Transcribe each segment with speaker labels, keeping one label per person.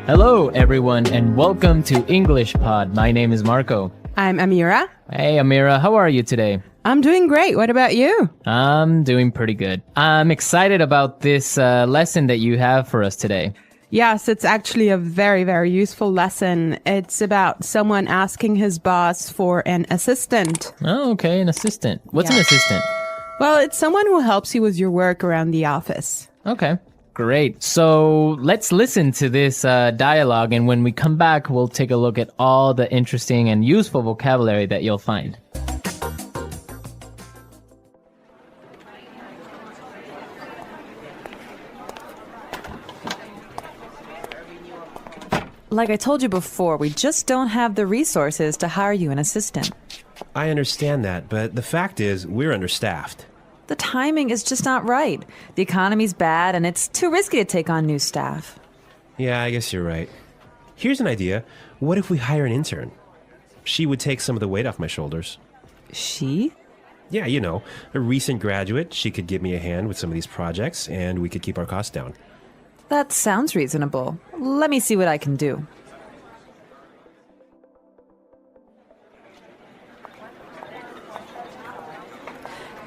Speaker 1: Hello, everyone, and welcome to English Pod. My name is Marco.
Speaker 2: I'm Amira.
Speaker 1: Hey, Amira, how are you today?
Speaker 2: I'm doing great. What about you?
Speaker 1: I'm doing pretty good. I'm excited about this lesson that you have for us today.
Speaker 2: Yes, it's actually a very, very useful lesson. It's about someone asking his boss for an assistant.
Speaker 1: Oh, okay, an assistant. What's an assistant?
Speaker 2: Well, it's someone who helps you with your work around the office.
Speaker 1: Okay, great. So let's listen to this dialogue, and when we come back, we'll take a look at all the interesting and useful vocabulary that you'll find.
Speaker 3: Like I told you before, we just don't have the resources to hire you an assistant.
Speaker 4: I understand that, but the fact is, we're understaffed.
Speaker 3: The timing is just not right. The economy's bad, and it's too risky to take on new staff.
Speaker 4: Yeah, I guess you're right. Here's an idea. What if we hire an intern? She would take some of the weight off my shoulders.
Speaker 3: She?
Speaker 4: Yeah, you know, a recent graduate. She could give me a hand with some of these projects, and we could keep our costs down.
Speaker 3: That sounds reasonable. Let me see what I can do.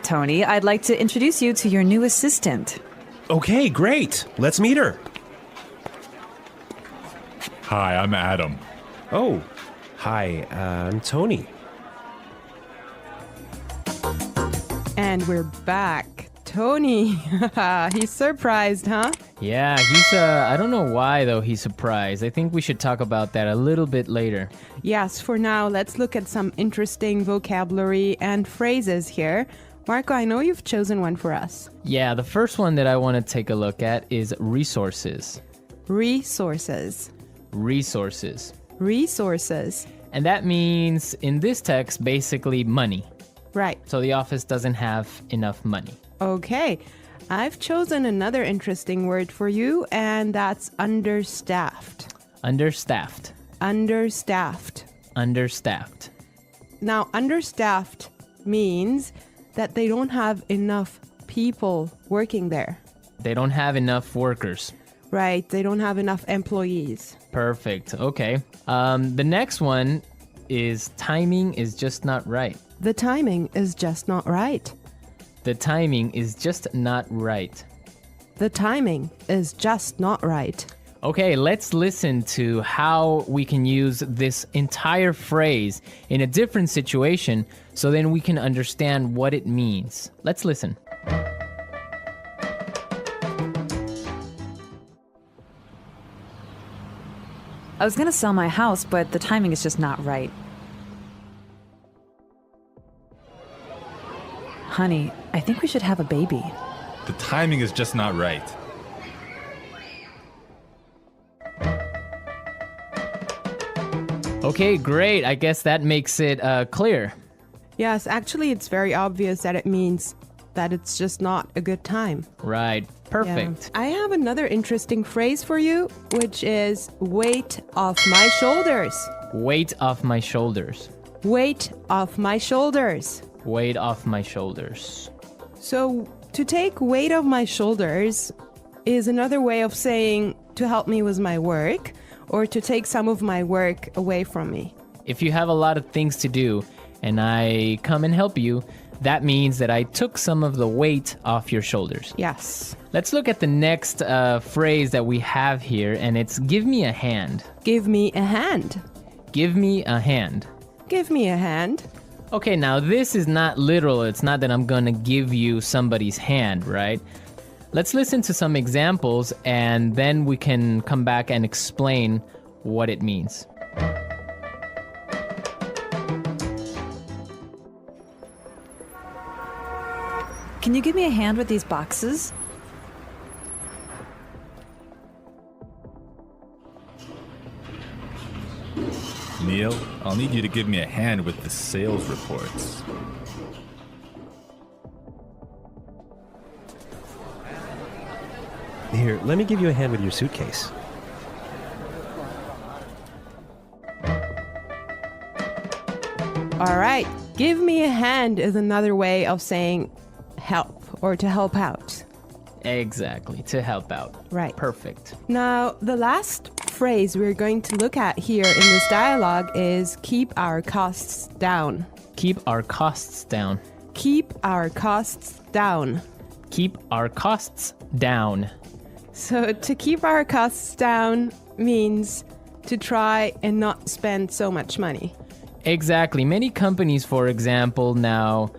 Speaker 3: Tony, I'd like to introduce you to your new assistant.
Speaker 4: Okay, great. Let's meet her.
Speaker 5: Hi, I'm Adam.
Speaker 4: Oh, hi, I'm Tony.
Speaker 2: And we're back. Tony. He's surprised, huh?
Speaker 1: Yeah, I don't know why, though, he's surprised. I think we should talk about that a little bit later.
Speaker 2: Yes, for now, let's look at some interesting vocabulary and phrases here. Marco, I know you've chosen one for us.
Speaker 1: Yeah, the first one that I want to take a look at is resources.
Speaker 2: Resources.
Speaker 1: Resources.
Speaker 2: Resources.
Speaker 1: And that means, in this text, basically money.
Speaker 2: Right.
Speaker 1: So the office doesn't have enough money.
Speaker 2: Okay. I've chosen another interesting word for you, and that's understaffed.
Speaker 1: Understaffed.
Speaker 2: Understaffed.
Speaker 1: Understaffed.
Speaker 2: Now, understaffed means that they don't have enough people working there.
Speaker 1: They don't have enough workers.
Speaker 2: Right. They don't have enough employees.
Speaker 1: Perfect. Okay. The next one is timing is just not right.
Speaker 2: The timing is just not right.
Speaker 1: The timing is just not right.
Speaker 2: The timing is just not right.
Speaker 1: Okay, let's listen to how we can use this entire phrase in a different situation so then we can understand what it means. Let's listen.
Speaker 3: I was gonna sell my house, but the timing is just not right. Honey, I think we should have a baby.
Speaker 5: The timing is just not right.
Speaker 1: Okay, great. I guess that makes it clear.
Speaker 2: Yes, actually, it's very obvious that it means that it's just not a good time.
Speaker 1: Right. Perfect.
Speaker 2: Yeah. I have another interesting phrase for you, which is weight off my shoulders.
Speaker 1: Weight off my shoulders.
Speaker 2: Weight off my shoulders.
Speaker 1: Weight off my shoulders.
Speaker 2: So, to take weight off my shoulders is another way of saying to help me with my work or to take some of my work away from me.
Speaker 1: If you have a lot of things to do and I come and help you, that means that I took some of the weight off your shoulders.
Speaker 2: Yes.
Speaker 1: Let's look at the next phrase that we have here, and it's give me a hand.
Speaker 2: Give me a hand.
Speaker 1: Give me a hand.
Speaker 2: Give me a hand.
Speaker 1: Okay, now this is not literal. It's not that I'm gonna give you somebody's hand, right? Let's listen to some examples and then we can come back and explain what it means.
Speaker 3: Can you give me a hand with these boxes?
Speaker 5: Neil, I'll need you to give me a hand with the sales reports.
Speaker 4: Here, let me give you a hand with your suitcase.
Speaker 2: All right. Give me a hand is another way of saying help or to help out.
Speaker 1: Exactly, to help out.
Speaker 2: Right.
Speaker 1: Perfect.
Speaker 2: Now, the last phrase we're going to look at here in this dialogue is keep our costs down.
Speaker 1: Keep our costs down.
Speaker 2: Keep our costs down.
Speaker 1: Keep our costs down.
Speaker 2: So to keep our costs down means to try and not spend so much money.
Speaker 1: Exactly. Many companies, for example, now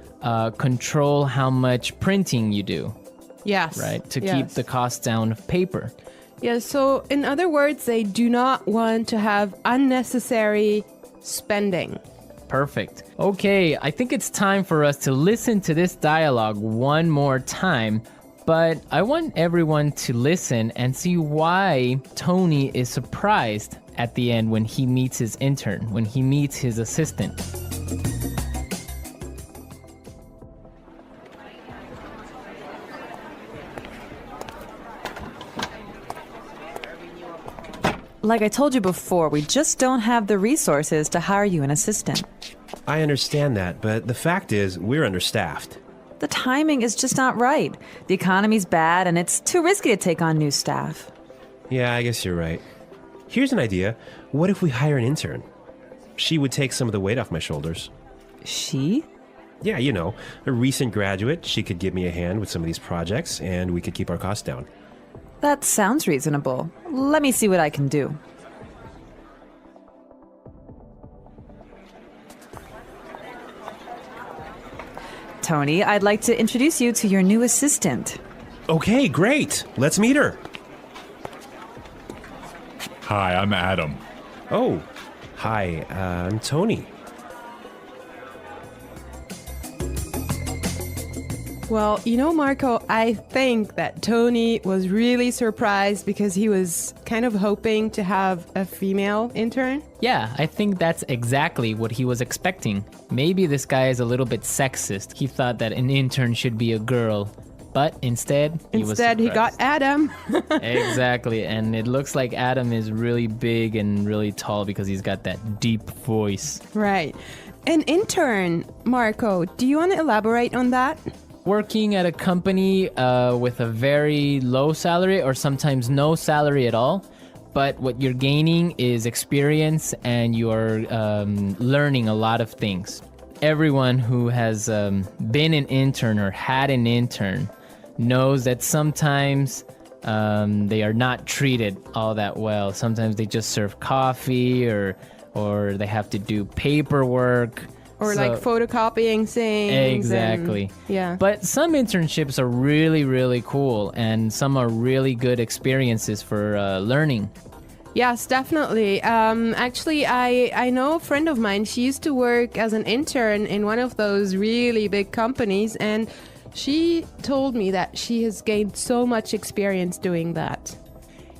Speaker 1: control how much printing you do,
Speaker 2: Yes.
Speaker 1: right? To
Speaker 2: yes.
Speaker 1: keep the cost down of paper.
Speaker 2: Yeah, so in other words, they do not want to have unnecessary spending.
Speaker 1: Perfect. Okay, I think it's time for us to listen to this dialogue one more time, but I want everyone to listen and see why Tony is surprised at the end when he meets his intern, when he meets his assistant.
Speaker 3: Like I told you before, we just don't have the resources to hire you an assistant.
Speaker 4: I understand that, but the fact is, we're understaffed.
Speaker 3: The timing is just not right. The economy's bad, and it's too risky to take on new staff.
Speaker 4: Yeah, I guess you're right. Here's an idea. What if we hire an intern? She would take some of the weight off my shoulders.
Speaker 3: She?
Speaker 4: Yeah, you know, a recent graduate. She could give me a hand with some of these projects, and we could keep our costs down.
Speaker 3: That sounds reasonable. Let me see what I can do. Tony, I'd like to introduce you to your new assistant.
Speaker 4: Okay, great. Let's meet her.
Speaker 5: Hi, I'm Adam.
Speaker 4: Oh, hi, I'm Tony.
Speaker 2: Well, Marco, I think that Tony was really surprised because he was kind of hoping to have a female intern.
Speaker 1: Yeah, I think that's exactly what he was expecting. Maybe this guy is a little bit sexist. He thought that an intern should be a girl, but instead he
Speaker 2: got Adam.
Speaker 1: Exactly, and it looks like Adam is really big and really tall because he's got that deep voice.
Speaker 2: Right. An intern, Marco, do you want to elaborate on that?
Speaker 1: Working at a company with a very low salary or sometimes no salary at all, but what you're gaining is experience and you're learning a lot of things. Everyone who has been an intern or had an intern knows that sometimes they are not treated all that well. Sometimes they just serve coffee or they have to do paperwork.
Speaker 2: Or like photocopying things.
Speaker 1: Exactly.
Speaker 2: Yeah.
Speaker 1: But some internships are really, really cool, and some are really good experiences for learning.
Speaker 2: Yes, definitely. Actually, I know a friend of mine. She used to work as an intern in one of those really big companies, and she told me that she has gained so much experience doing that.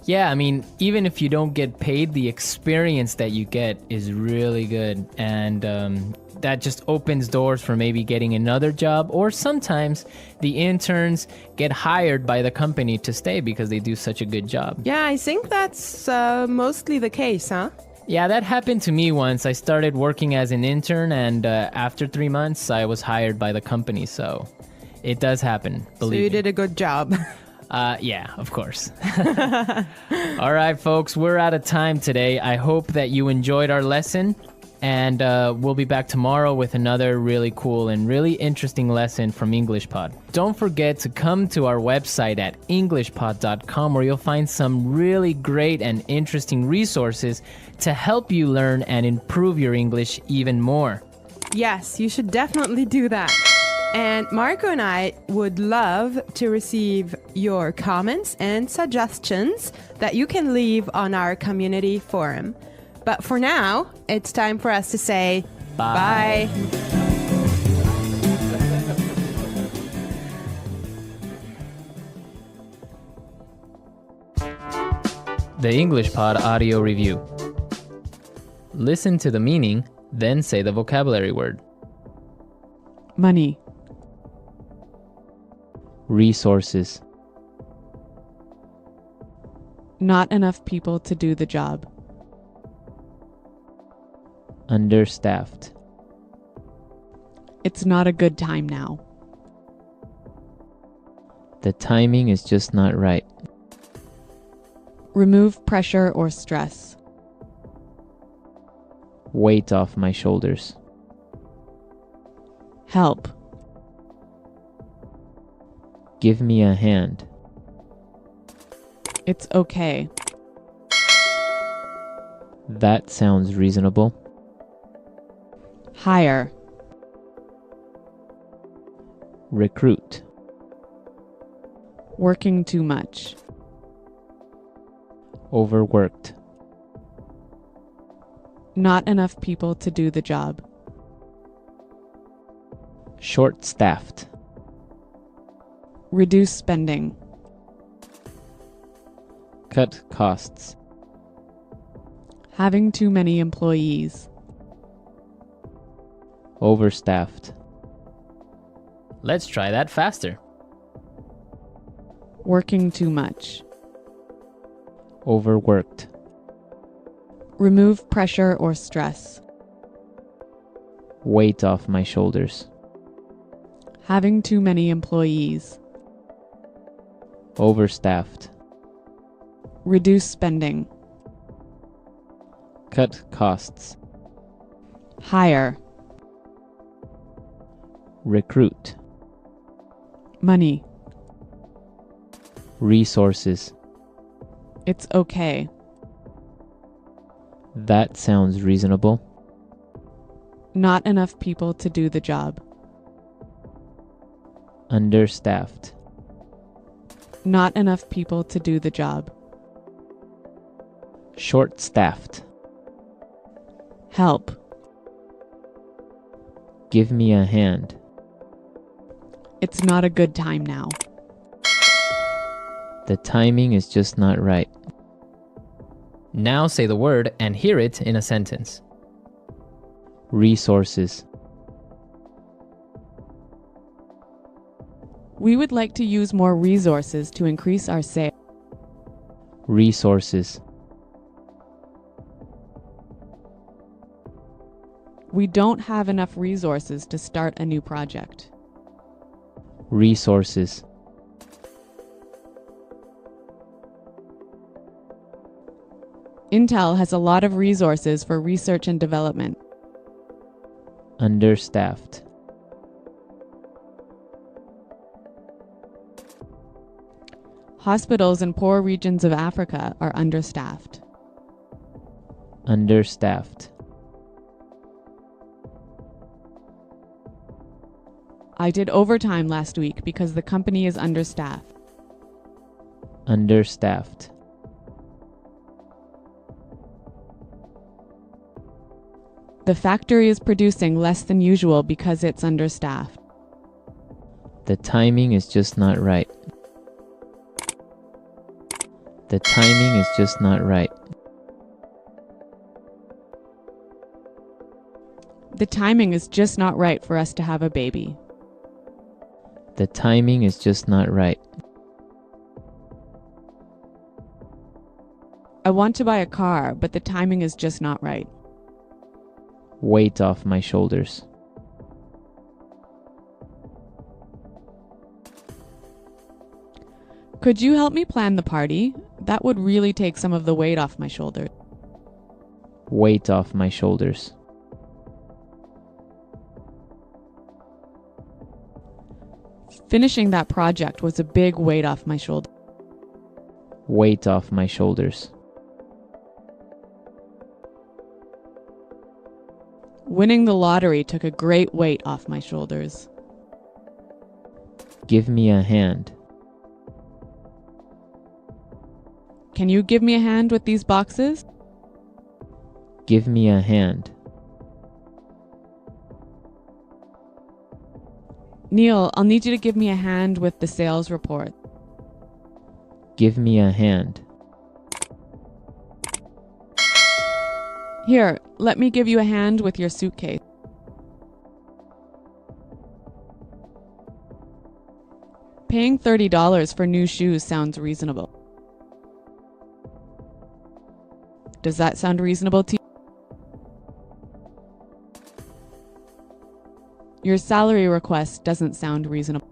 Speaker 1: Yeah, I mean, even if you don't get paid, the experience that you get is really good, and that just opens doors for maybe getting another job, or sometimes the interns get hired by the company to stay because they do such a good job.
Speaker 2: Yeah, I think that's mostly the case, huh?
Speaker 1: Yeah, that happened to me once. I started working as an intern, and after 3 months, I was hired by the company, so it does happen, believe me.
Speaker 2: So you did a good job.
Speaker 1: Yeah, of course. All right, folks, we're out of time today. I hope that you enjoyed our lesson, and we'll be back tomorrow with another really cool and really interesting lesson from EnglishPod. Don't forget to come to our website at englishpod.com, where you'll find some really great and interesting resources to help you learn and improve your English even more.
Speaker 2: Yes, you should definitely do that. And Marco and I would love to receive your comments and suggestions that you can leave on our community forum. But for now, it's time for us to say bye.
Speaker 1: The EnglishPod audio review. Listen to the meaning, then say the vocabulary word.
Speaker 6: Money.
Speaker 1: Resources.
Speaker 6: Not enough people to do the job.
Speaker 1: Understaffed.
Speaker 6: It's not a good time now.
Speaker 1: The timing is just not right.
Speaker 6: Remove pressure or stress.
Speaker 1: Weight off my shoulders.
Speaker 6: Help.
Speaker 1: Give me a hand.
Speaker 6: It's okay.
Speaker 1: That sounds reasonable.
Speaker 6: Hire.
Speaker 1: Recruit.
Speaker 6: Working too much.
Speaker 1: Overworked.
Speaker 6: Not enough people to do the job.
Speaker 1: Short-staffed.
Speaker 6: Reduce spending.
Speaker 1: Cut costs.
Speaker 6: Having too many employees.
Speaker 1: Overstaffed. Let's try that faster.
Speaker 6: Working too much.
Speaker 1: Overworked.
Speaker 6: Remove pressure or stress.
Speaker 1: Weight off my shoulders.
Speaker 6: Having too many employees.
Speaker 1: Overstaffed.
Speaker 6: Reduce spending.
Speaker 1: Cut costs.
Speaker 6: Hire.
Speaker 1: Recruit.
Speaker 6: Money.
Speaker 1: Resources.
Speaker 6: It's okay.
Speaker 1: That sounds reasonable.
Speaker 6: Not enough people to do the job.
Speaker 1: Understaffed.
Speaker 6: Not enough people to do the job.
Speaker 1: Short-staffed.
Speaker 6: Help.
Speaker 1: Give me a hand.
Speaker 6: It's not a good time now.
Speaker 1: The timing is just not right. Now say the word and hear it in a sentence. Resources.
Speaker 6: We would like to use more resources to increase our sales.
Speaker 1: Resources.
Speaker 6: We don't have enough resources to start a new project.
Speaker 1: Resources.
Speaker 6: Intel has a lot of resources for research and development.
Speaker 1: Understaffed.
Speaker 6: Hospitals in poor regions of Africa are understaffed.
Speaker 1: Understaffed.
Speaker 6: I did overtime last week because the company is understaffed.
Speaker 1: Understaffed.
Speaker 6: The factory is producing less than usual because it's understaffed.
Speaker 1: The timing is just not right. The timing is just not right.
Speaker 6: The timing is just not right for us to have a baby.
Speaker 1: The timing is just not right.
Speaker 6: I want to buy a car, but the timing is just not right.
Speaker 1: Weight off my shoulders.
Speaker 6: Could you help me plan the party? That would really take some of the weight off my shoulders.
Speaker 1: Weight off my shoulders.
Speaker 6: Finishing that project was a big weight off my shoulder.
Speaker 1: Weight off my shoulders.
Speaker 6: Winning the lottery took a great weight off my shoulders.
Speaker 1: Give me a hand.
Speaker 6: Can you give me a hand with these boxes?
Speaker 1: Give me a hand.
Speaker 6: Neil, I'll need you to give me a hand with the sales report.
Speaker 1: Give me a hand.
Speaker 6: Here, let me give you a hand with your suitcase. Paying $30 for new shoes sounds reasonable. Does that sound reasonable to you? Your salary request doesn't sound reasonable.